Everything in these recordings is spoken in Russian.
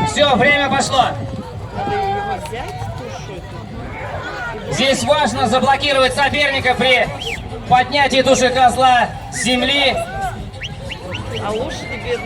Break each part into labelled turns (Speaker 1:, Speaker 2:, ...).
Speaker 1: Все, время пошло. Здесь важно заблокировать соперника при поднятии туши козла с земли.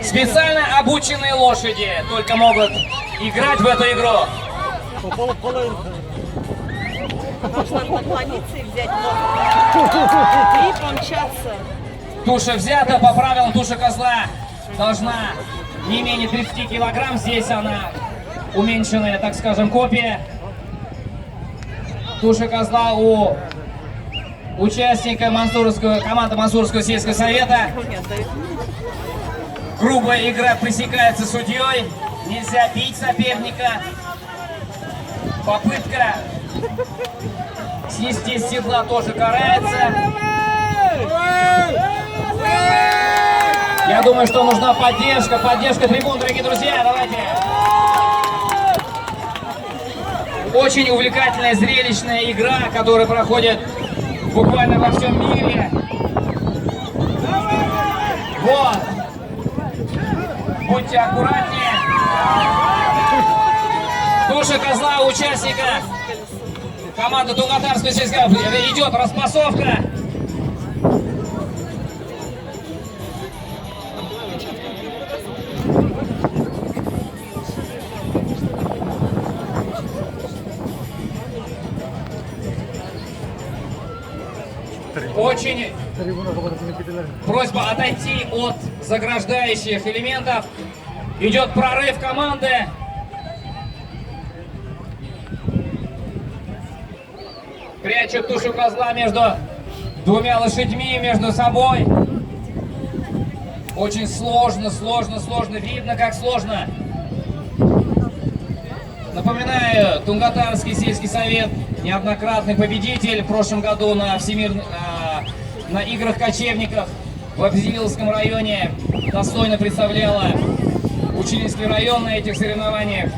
Speaker 1: Специально обученные лошади только могут играть в эту игру.
Speaker 2: Можно наклониться и взять и помчаться.
Speaker 1: Туша взята, по правилам туша козла должна не менее 30 килограмм. Здесь она уменьшенная, так скажем, копия. Туша козла у участника команды Мансурского сельского совета. Грубая игра пресекается судьей. Нельзя бить соперника. Попытка снести с седла тоже карается. Я думаю, что нужна поддержка трибун, дорогие друзья. Давайте. Очень увлекательная, зрелищная игра, которая проходит буквально во всем мире. Вот. Будьте аккуратнее. Туша козла участника команды Тунгатарского сельского идет распасовка. Очень просьба отойти от заграждающих элементов. Идет прорыв команды. Прячут тушу козла между двумя лошадьми, между собой. Очень сложно. Видно, как сложно. Напоминаю, Тунгатарский сельский совет неоднократный победитель в прошлом году на на играх кочевников в Абзивиллском районе. Достойно представляла Училинский район на этих соревнованиях.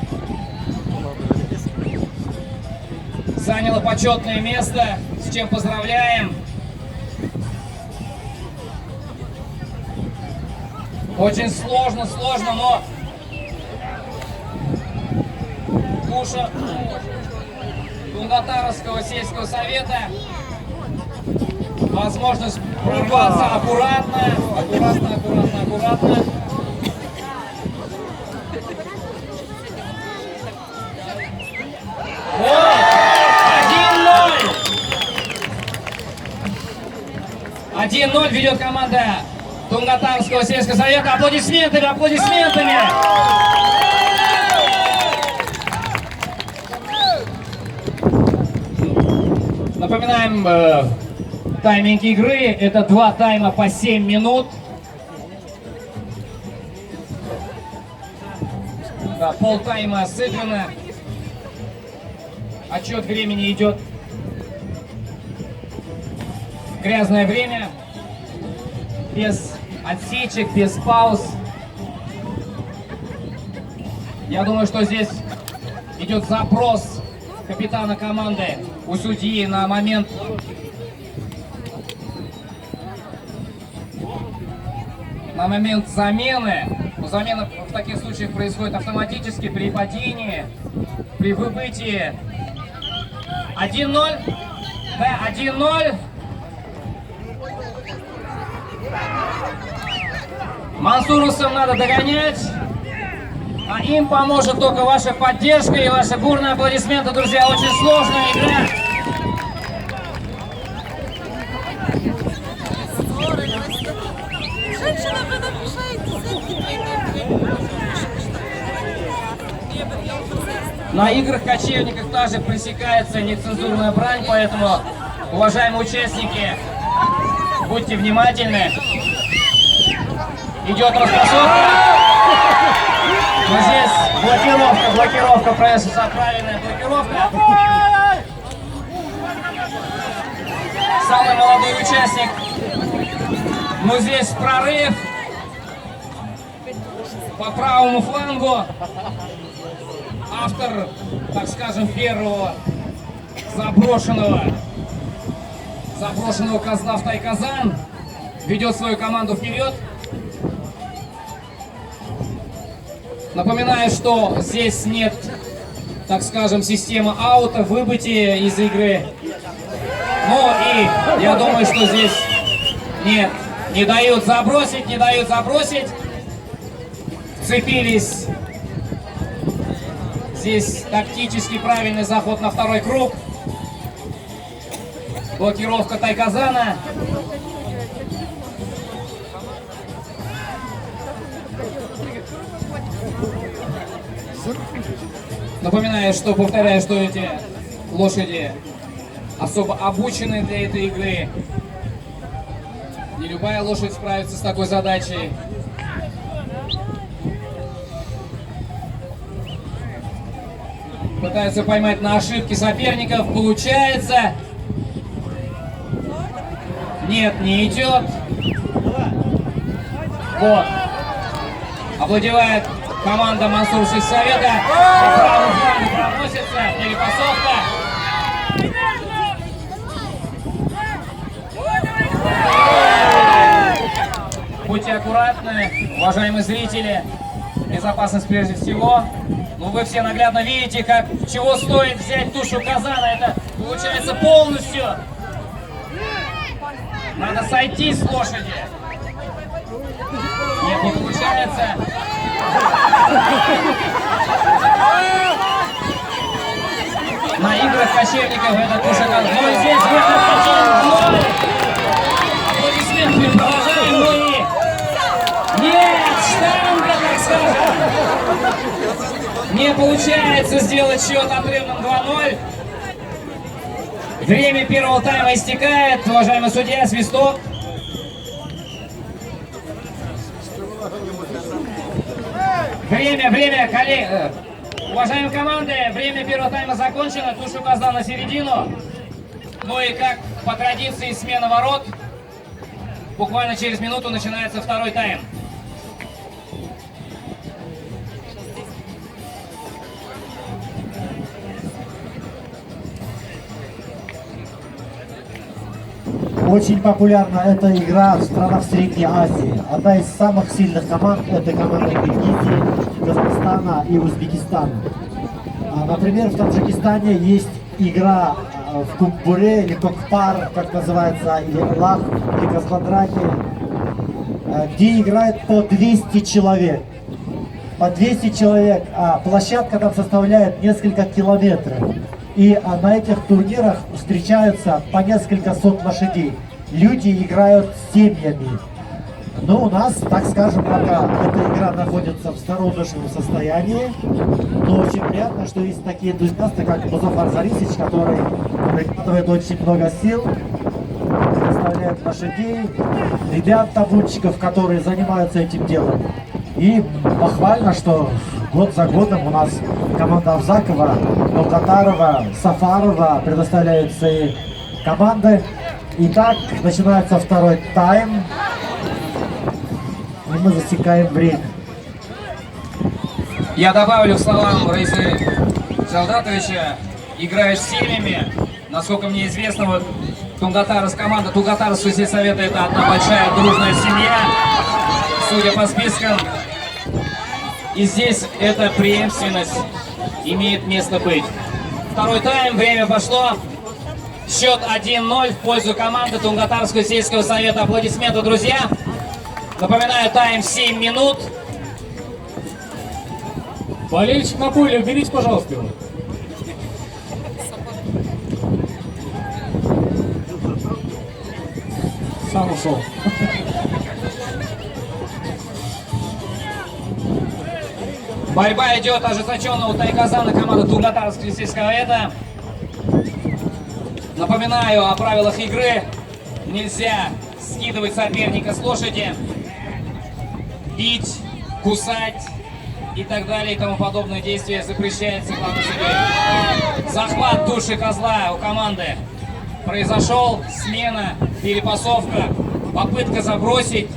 Speaker 1: Заняла почетное место, с чем поздравляем. Очень сложно, но туша Тунгатарского сельского совета. Возможность прорваться аккуратно. Вот! 1-0. 1-0 ведет команда Тунгатарского сельского совета. Аплодисментами. Напоминаем тайминг игры. Это 2 тайма по 7 минут. Да, полтайма сыграно. Отчет времени идет. Грязное время. Без отсечек, без пауз. Я думаю, что здесь идет запрос капитана команды у судьи на момент замены. Замена в таких случаях происходит автоматически при падении, при выбытии. 1-0. Да, 1-0. Мансурусам надо догонять. А им поможет только ваша поддержка и ваши бурные аплодисменты, друзья. Очень сложная игра. На играх кочевников также пресекается нецензурная брань, поэтому, уважаемые участники, будьте внимательны. Идет распасовка. Но здесь блокировка, правильная блокировка. Самый молодой участник. Но здесь прорыв по правому флангу. Автор, так скажем, первого заброшенного козла в Тай-Казан ведет свою команду вперед. Напоминаю, что здесь нет, так скажем, системы аута, выбытия из игры. Ну и я думаю, что здесь нет, не дают забросить, не дают забросить. Вцепились. Здесь тактически правильный заход на второй круг. Блокировка Тайказана. Напоминаю, что, повторяю, что эти лошади особо обучены для этой игры. Не любая лошадь справится с такой задачей. Пытаются поймать на ошибки соперников. Получается. Нет, не идет. Вот. Овладевает команда Мансур Сельсовета. По правому флангу проносится перепасовка. Будьте аккуратны, уважаемые зрители. Безопасность прежде всего. Ну, вы все наглядно видите, как чего стоит взять тушу казана. Это получается полностью. Надо сойти с лошади. Нет, не получается. На играх кочевников это туша казана. Ну и здесь выход кочевников. Аплодисменты продолжаем. Ну и... Нет, штанга, так скажем. Не получается сделать счет отрывным 2-0. Время первого тайма истекает. Уважаемый судья, свисток. Время, коллеги. Уважаемые команды, время первого тайма закончено. Туша указана на середину. Ну и как по традиции смена ворот. Буквально через минуту начинается второй тайм.
Speaker 3: Очень популярна эта игра в странах Средней Азии. Одна из самых сильных команд – это команда Киргизии, Казахстана и Узбекистана. Например, в Таджикистане есть игра в кумбуре или кокпар, как называется, или лах, или казбандраки, где играет по 200 человек. По 200 человек, а площадка там составляет несколько километров. И на этих турнирах встречаются по несколько сот лошадей. Люди играют с семьями. Но у нас, так скажем, пока эта игра находится в зародышевом состоянии. Но очень приятно, что есть такие энтузиасты, как Музафар Зарисович, который прикладывает очень много сил, представляет лошадей, ребят табунщиков, которые занимаются этим делом. И похвально, что год за годом у нас команда Авзакова, Нокатарова, Сафарова предоставляют свои команды. Итак, начинается второй тайм. И мы засекаем время.
Speaker 1: Я добавлю к словам Раисы Жалдатовича, играешь с семьями. Насколько мне известно, вот Тунгатарс, команда Тунгатарского сельсовета — это одна большая дружная семья, судя по спискам. И здесь эта преемственность имеет место быть. Второй тайм, время пошло. Счет 1-0 в пользу команды Тунгатарского сельского совета. Аплодисменты, друзья. Напоминаю, тайм 7 минут.
Speaker 4: Болельщик на поле, уберите, пожалуйста, его. Сам ушел.
Speaker 1: Борьба идет ожесточенно у Тайказана, команда Тунгатарского сельского совета. Напоминаю о правилах игры. Нельзя скидывать соперника с лошади, бить, кусать и так далее и тому подобное действие запрещается главной судьей. Захват туши козла у команды. Произошел, смена, перепасовка, попытка забросить.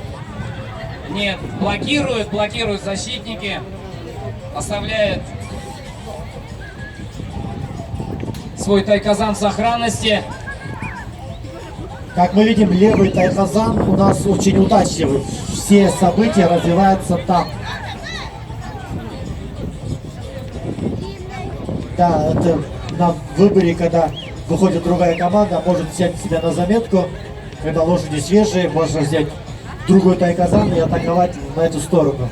Speaker 1: Нет, блокируют защитники. Оставляет свой Тайказан в сохранности.
Speaker 3: Как мы видим, левый Тайказан у нас очень удачливый. Все события развиваются так. Да, это на выборе, когда выходит другая команда, может взять себя на заметку. Когда лошади свежие, можно взять другой тайказан и атаковать на эту сторону.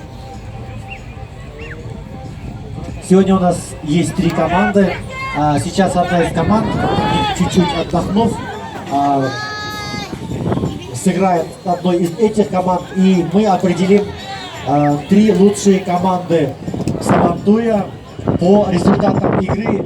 Speaker 3: Сегодня у нас есть 3 команды. Сейчас одна из команд, чуть-чуть отдохнув, сыграет одной из этих команд, и мы определим 3 лучшие команды Сабантуя по результатам игры.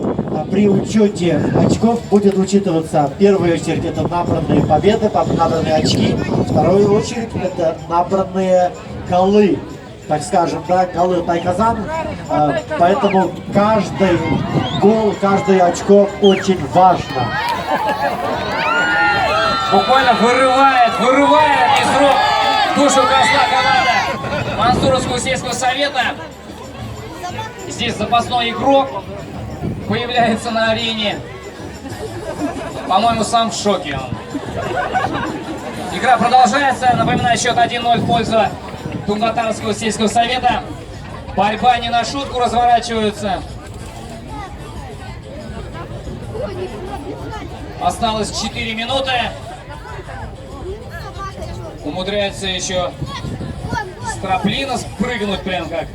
Speaker 3: При учете очков будет учитываться в первую очередь это набранные победы, набранные очки, в вторую очередь это набранные голы, так скажем, да, голы тайказан. Поэтому каждый гол, каждое очко очень важно.
Speaker 1: Буквально вырывает из рук душу козла команда Мансуровского сельского совета. Здесь запасной игрок появляется на арене. По-моему, сам в шоке он. Игра продолжается. Напоминаю, счет 1-0 в пользу Тунгатарского сельского совета. Борьба не на шутку разворачивается. Осталось 4 минуты. Умудряется еще Строплина спрыгнуть прям как.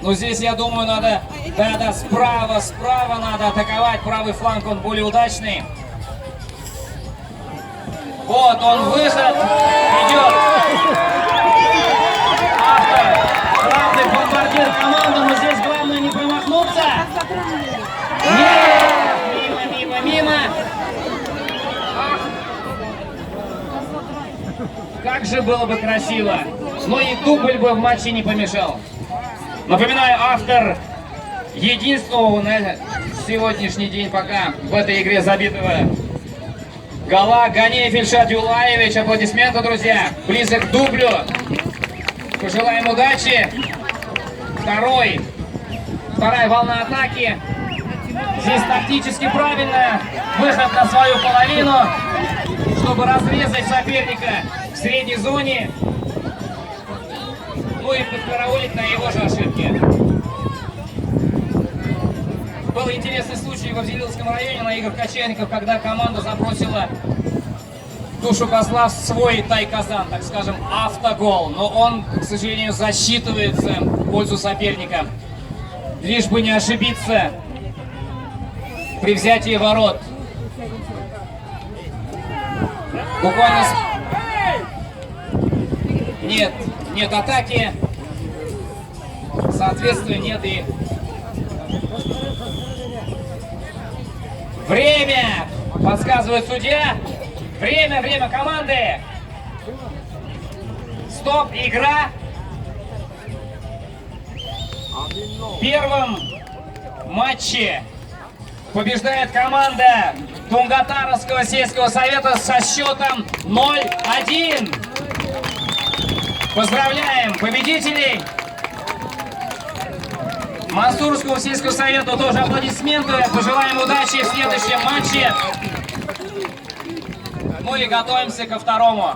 Speaker 1: Но здесь, я думаю, надо, да, справа надо атаковать. Правый фланг, он более удачный. Вот он, выход, идет. Автор, главный бомбардир команды, но здесь главное не промахнуться. Нет, мимо. Как же было бы красиво. Но и дубль бы в матче не помешал. Напоминаю, автор единственного на сегодняшний день пока в этой игре забитого гола Ганеев Ильшат Юлаевич. Аплодисменты, друзья. Близок к дублю. Пожелаем удачи. Вторая волна атаки. Здесь тактически правильно. Выход на свою половину, чтобы разрезать соперника в средней зоне. Ну и подкараулить на его же ошибки. Был интересный случай во Взявиловском районе на играх кочевников, когда команда забросила душу козла в свой тайказан, так скажем, автогол. Но он, к сожалению, засчитывается в пользу соперника. Лишь бы не ошибиться при взятии ворот. Буквально... Нет атаки. Соответственно, нет и... Время! Подсказывает судья. Время команды. Стоп, игра. В первом матче побеждает команда Тунгатарского сельского совета со счетом 0-1. Поздравляем победителей. Мансурскому сельскому совету тоже аплодисменты. Пожелаем удачи в следующем матче. Ну и готовимся ко второму.